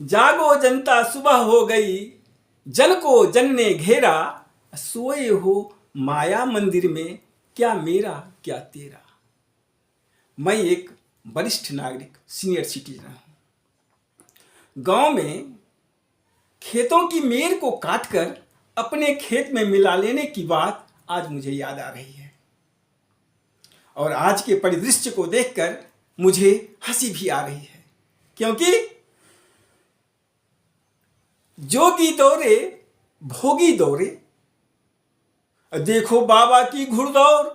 जागो जनता सुबह हो गई, जन को जन ने घेरा, सोए हो माया मंदिर में, क्या मेरा क्या तेरा। मैं एक वरिष्ठ नागरिक, सीनियर सिटीजन हूं। गांव में खेतों की मेड़ को काटकर अपने खेत में मिला लेने की बात आज मुझे याद आ रही है, और आज के परिदृश्य को देखकर मुझे हंसी भी आ रही है, क्योंकि जोगी दौरे भोगी दौरे, देखो बाबा की घुड़दौड़।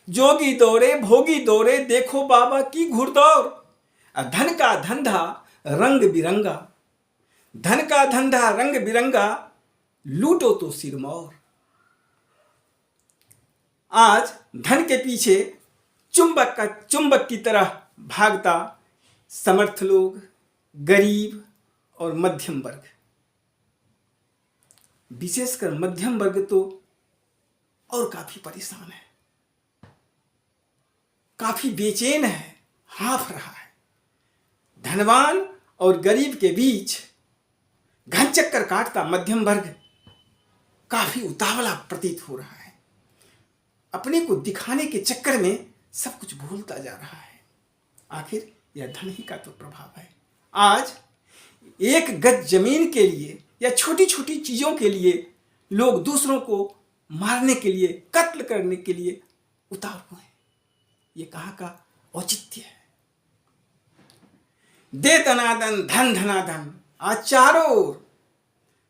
जोगी दौरे भोगी दौरे, देखो बाबा की घुड़दौड़। धन का धंधा रंग बिरंगा, धन का धंधा रंग बिरंगा, लूटो तो सिरमौर। आज धन के पीछे चुंबक की तरह भागता समर्थ लोग, गरीब और मध्यम वर्ग, विशेषकर मध्यम वर्ग तो और काफी परेशान है, काफी बेचैन है, हाँफ रहा है। धनवान और गरीब के बीच घन चक्कर काटता मध्यम वर्ग काफी उतावला प्रतीत हो रहा है। अपने को दिखाने के चक्कर में सब कुछ भूलता जा रहा है। आखिर यह धन ही का तो प्रभाव है। आज एक गज जमीन के लिए या छोटी छोटी चीजों के लिए लोग दूसरों को मारने के लिए, कत्ल करने के लिए उतावले हुए हैं। ये कहाँ का औचित्य है। दे दनादन धन धनाधन, आज चारों ओर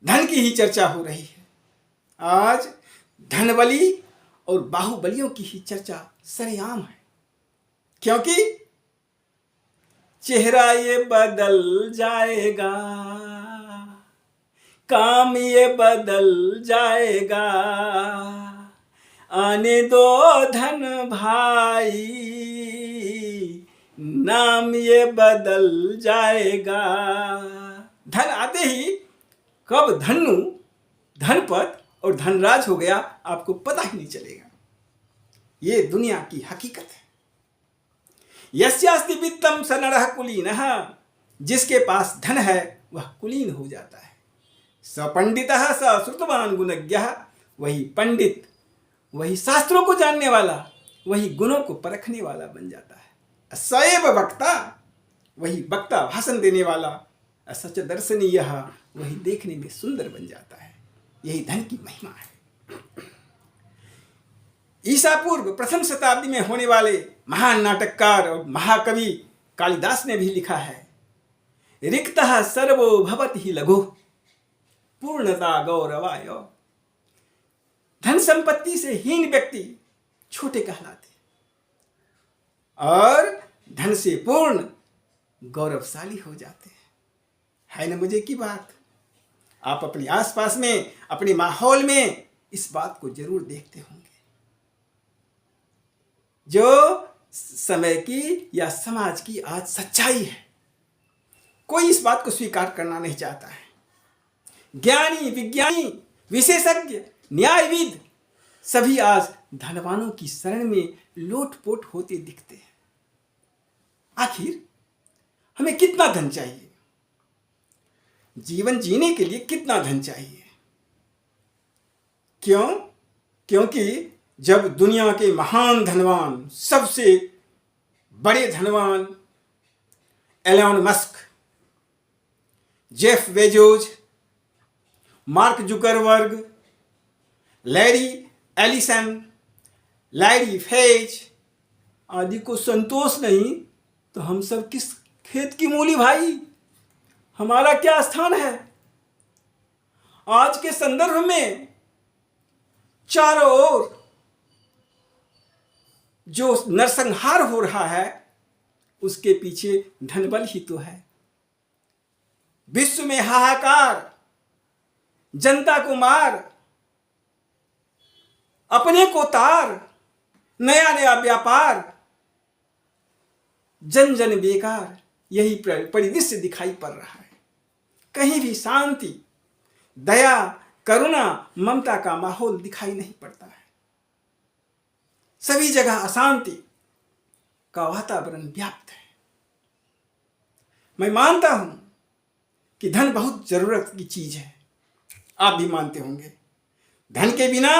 धन की ही चर्चा हो रही है। आज धनबली और बाहुबलियों की ही चर्चा सरेआम है, क्योंकि चेहरा ये बदल जाएगा, काम ये बदल जाएगा, आने दो धन भाई, नाम ये बदल जाएगा। धन आते ही कब धनु, धनपत और धनराज हो गया आपको पता ही नहीं चलेगा। ये दुनिया की हकीकत है। यस्यास्ति वित्तम स नरः कुलीनः, जिसके पास धन है वह कुलीन हो जाता है। स पंडितः स श्रुतवान गुणज्ञः, वही पंडित, वही शास्त्रों को जानने वाला, वही गुणों को परखने वाला बन जाता है। स एव वक्ता, वही वक्ता, भाषण देने वाला। सच दर्शनीयः, वही देखने में सुंदर बन जाता है। यही धन की महिमा है। ईसा पूर्व प्रथम शताब्दी में होने वाले महान नाटककार और महाकवि कालिदास ने भी लिखा है, रिक्तः सर्वो भवति लघु, पूर्णता गौरवाय। धन संपत्ति से हीन व्यक्ति छोटे कहलाते, और धन से पूर्ण गौरवशाली हो जाते हैं। है ना मजे की बात। आप अपने आसपास में, अपने माहौल में इस बात को जरूर देखते होंगे। जो समय की या समाज की आज सच्चाई है, कोई इस बात को स्वीकार करना नहीं चाहता है। ज्ञानी, विज्ञानी, विशेषज्ञ, न्यायविद सभी आज धनवानों की शरण में लोटपोट होते दिखते हैं। आखिर हमें कितना धन चाहिए? जीवन जीने के लिए कितना धन चाहिए? क्यों? क्योंकि जब दुनिया के महान धनवान, सबसे बड़े धनवान Elon Musk, Jeff Bezos, Mark Zuckerberg, Larry Ellison, Larry Page आदि को संतोष नहीं, तो हम सब किस खेत की मूली भाई? हमारा क्या स्थान है? आज के संदर्भ में चारों ओर जो नरसंहार हो रहा है, उसके पीछे धनबल ही तो है। विश्व में हाहाकार, जनता को मार, अपने को तार, नया नया व्यापार, जन जन बेकार, यही परिदृश्य दिखाई पड़ रहा है। कहीं भी शांति, दया, करुणा, ममता का माहौल दिखाई नहीं पड़ता है। सभी जगह अशांति का वातावरण व्याप्त है। मैं मानता हूं कि धन बहुत जरूरत की चीज है, आप भी मानते होंगे। धन के बिना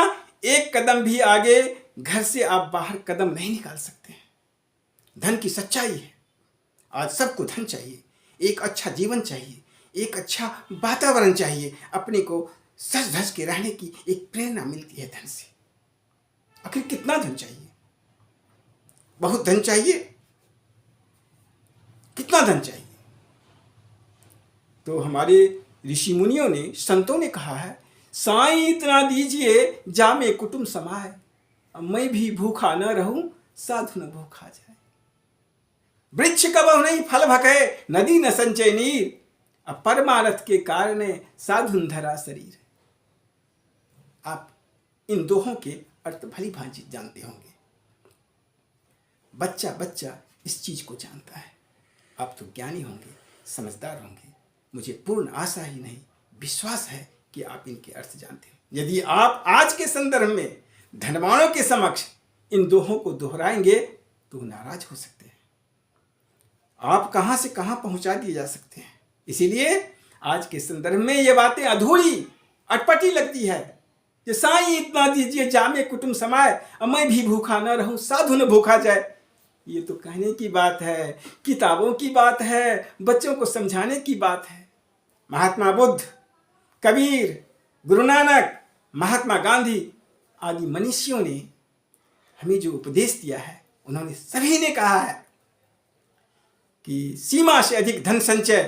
एक कदम भी आगे घर से आप बाहर कदम नहीं निकाल सकते हैं। धन की सच्चाई है। आज सबको धन चाहिए, एक अच्छा जीवन चाहिए, एक अच्छा वातावरण चाहिए, अपने को सज धज के रहने की एक प्रेरणा मिलती है धन से। आखिर कितना धन चाहिए? बहुत धन चाहिए? कितना धन चाहिए? तो हमारे ऋषि मुनियों ने, संतों ने कहा है, साईं इतना दीजिए जामे कुटुंब समाए, अब मैं भी भूखा न रहूं साधु न भूखा जाए। वृक्ष कबहु नहीं फल भके, नदी न संचय नीर, अब परमारथ के कारण साधुन धरा शरीर। आप इन दोहों के अर्थ भली भांति जानते होंगे। बच्चा बच्चा इस चीज को जानता है। आप तो ज्ञानी होंगे, समझदार होंगे। मुझे पूर्ण आशा ही नहीं, विश्वास है कि आप इनके अर्थ जानते हैं। यदि आप आज के संदर्भ में धनवानों के समक्ष इन दोहों को दोहराएंगे तो नाराज हो सकते हैं। आप कहां से कहां पहुंचा दिए जा सकते हैं। इसीलिए आज के संदर्भ में ये बातें अधूरी, अटपटी लगती है कि साईं इतना दीजिए जामे कुटुंब समाए, अब मैं भी भूखा न रहूं साधु न भूखा जाए। ये तो कहने की बात है, किताबों की बात है, बच्चों को समझाने की बात है। महात्मा बुद्ध, कबीर, गुरु नानक, महात्मा गांधी आदि मनीषियों ने हमें जो उपदेश दिया है, उन्होंने सभी ने कहा है कि सीमा से अधिक धन संचय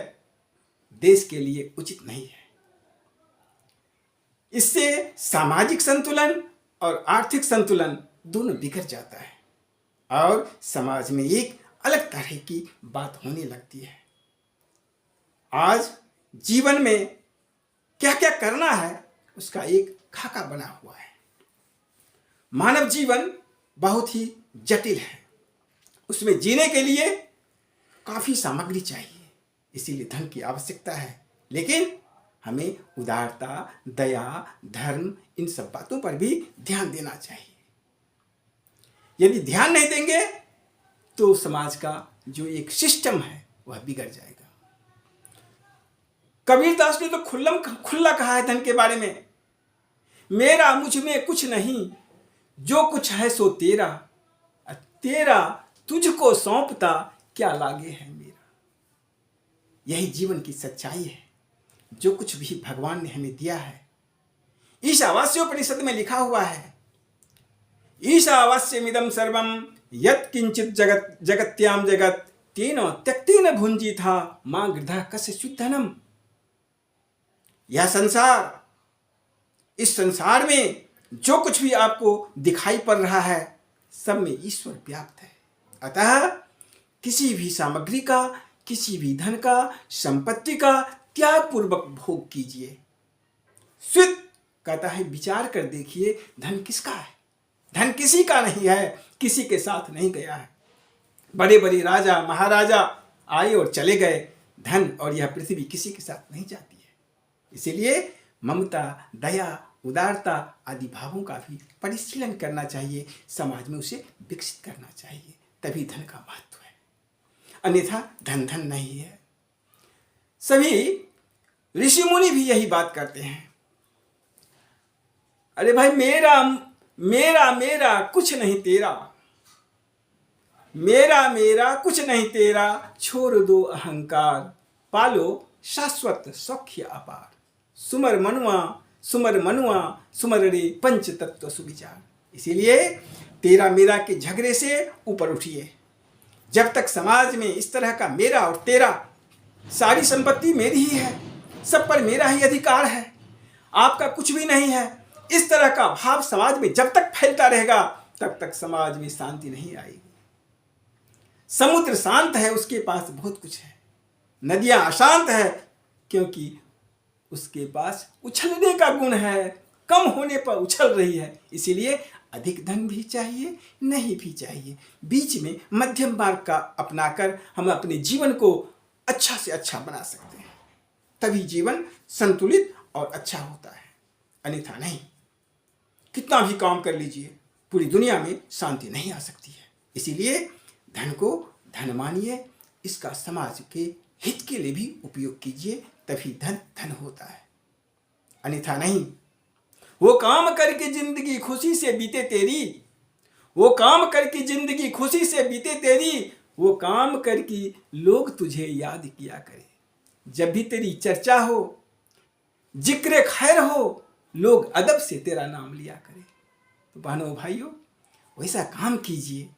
देश के लिए उचित नहीं है। इससे सामाजिक संतुलन और आर्थिक संतुलन दोनों बिगड़ जाता है और समाज में एक अलग तरह की बात होने लगती है। आज जीवन में क्या क्या करना है उसका एक खाका बना हुआ है। मानव जीवन बहुत ही जटिल है, उसमें जीने के लिए काफी सामग्री चाहिए, इसीलिए धन की आवश्यकता है। लेकिन हमें उदारता, दया, धर्म, इन सब बातों पर भी ध्यान देना चाहिए। यदि ध्यान नहीं देंगे तो समाज का जो एक सिस्टम है वह बिगड़ जाएगा। कबीरदास ने तो खुल्ला कहा है धन के बारे में, मेरा मुझ में कुछ नहीं, जो कुछ है सो तेरा, तेरा तुझको सौंपता क्या लागे है मेरा। यही जीवन की सच्चाई है। जो कुछ भी भगवान ने हमें दिया है, ईशावास्योपनिषद में लिखा हुआ है, ईशावास्यमिदं सर्वं यत् किंचित जगत जगत्याम जगत तेन त्यक्तेन भुंजी था मां गृधा कस्य धनम। यह संसार, इस संसार में जो कुछ भी आपको दिखाई पड़ रहा है सब में ईश्वर व्याप्त है। अतः किसी भी सामग्री का, किसी भी धन का, संपत्ति का त्याग पूर्वक भोग कीजिए। स्वित कहता है विचार कर देखिए धन किसका है। धन किसी का नहीं है, किसी के साथ नहीं गया है। बड़े बड़े राजा महाराजा आए और चले गए, धन और यह पृथ्वी किसी के साथ नहीं जाती है। इसीलिए ममता, दया, उदारता आदि भावों का भी परिशीलन करना चाहिए, समाज में उसे विकसित करना चाहिए, तभी धन का महत्व है। अन्यथा धन धन नहीं है। सभी ऋषि मुनि भी यही बात करते हैं, अरे भाई मेरा मेरा मेरा कुछ नहीं तेरा, मेरा मेरा कुछ नहीं तेरा, छोड़ दो अहंकार, पालो शाश्वत सौख्य अपार। सुमर मनुआ सुमर रे पंच तत्व सुविचार। इसीलिए तेरा मेरा के झगड़े से ऊपर उठिए। जब तक समाज में इस तरह का मेरा और तेरा, सारी संपत्ति मेरी ही है, सब पर मेरा ही अधिकार है, आपका कुछ भी नहीं है, इस तरह का भाव समाज में जब तक फैलता रहेगा तब तक समाज में शांति नहीं आएगी। समुद्र शांत है, उसके पास बहुत कुछ है। नदियां अशांत है क्योंकि उसके पास उछलने का गुण है, कम होने पर उछल रही है। इसीलिए अधिक धन भी चाहिए, नहीं भी चाहिए, बीच में मध्यम मार्ग का अपनाकर हम अपने जीवन को अच्छा से अच्छा बना सकते हैं। तभी जीवन संतुलित और अच्छा होता है, अन्यथा नहीं। कितना भी काम कर लीजिए, पूरी दुनिया में शांति नहीं आ सकती है। इसीलिए धन को धन मानिए, इसका समाज के हित के लिए भी उपयोग कीजिए, तभी धन धन होता है, अन्यथा नहीं। वो काम करके जिंदगी खुशी से बीते तेरी, वो काम करके जिंदगी खुशी से बीते तेरी, वो काम करके लोग तुझे याद किया करे। जब भी तेरी चर्चा हो, जिक्र खैर हो, लोग अदब से तेरा नाम लिया करे। तो बहनों भाइयों, वैसा काम कीजिए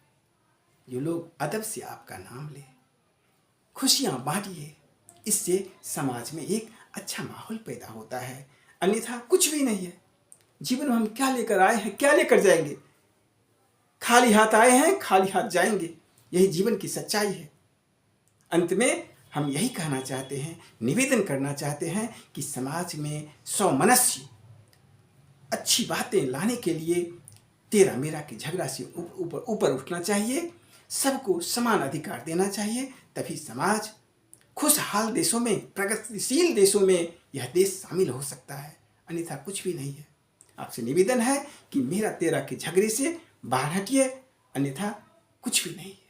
जो लोग अदब से आपका नाम ले, खुशियां बांटिए। इससे समाज में एक अच्छा माहौल पैदा होता है, अन्यथा कुछ भी नहीं है। जीवन में हम क्या लेकर आए हैं, क्या लेकर जाएंगे? खाली हाथ आए हैं, खाली हाथ जाएंगे। यही जीवन की सच्चाई है। अंत में हम यही कहना चाहते हैं, निवेदन करना चाहते हैं कि समाज में सौमनस्य अच्छी बातें लाने के लिए तेरा मेरा के झगड़ा से ऊपर उठना चाहिए। सबको समान अधिकार देना चाहिए, तभी समाज खुशहाल देशों में, प्रगतिशील देशों में यह देश शामिल हो सकता है, अन्यथा कुछ भी नहीं है। आपसे निवेदन है कि मेरा तेरा के झगड़े से बाहर हटिए, अन्यथा कुछ भी नहीं है।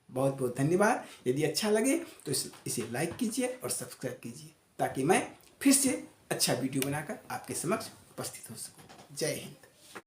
बहुत बहुत धन्यवाद। यदि अच्छा लगे तो इसे लाइक कीजिए और सब्सक्राइब कीजिए, ताकि मैं फिर से अच्छा वीडियो बनाकर आपके समक्ष उपस्थित हो सकूं। जय हिंद।